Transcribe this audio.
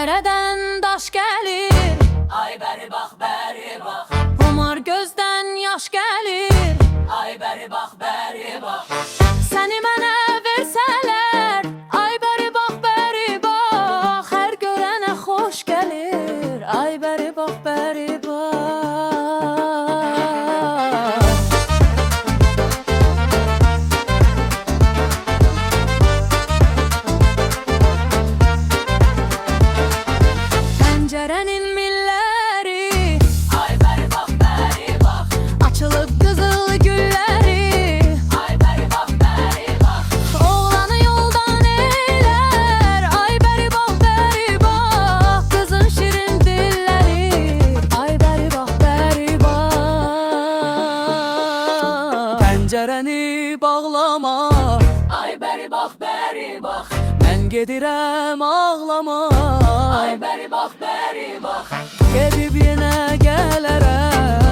Pəncərədən daş gəlir, Ay bəri bax, bəri bax. Umar gözdən yaş gəlir, Ay bəri bax, bəri bax. səni mənə versələr. Ay bəri bax, hər görənə xoş gəlir. Ay bəri bax, bəri bax. Pəncərənin milləri Ay bəri bax, bəri bax. açılıb qızıl gülləri. Ay bəri bax, bəri bax. Oğlanı yoldan eylər. Ay bəri bax, qızın şirin dilləri. Ay bəri bax. Pəncərəni bağlama, Ay bəri bax, bəri bax. mən gedirəm ağlama. Ay bəri bax, bəri bax. Gedib yenə gələrəm.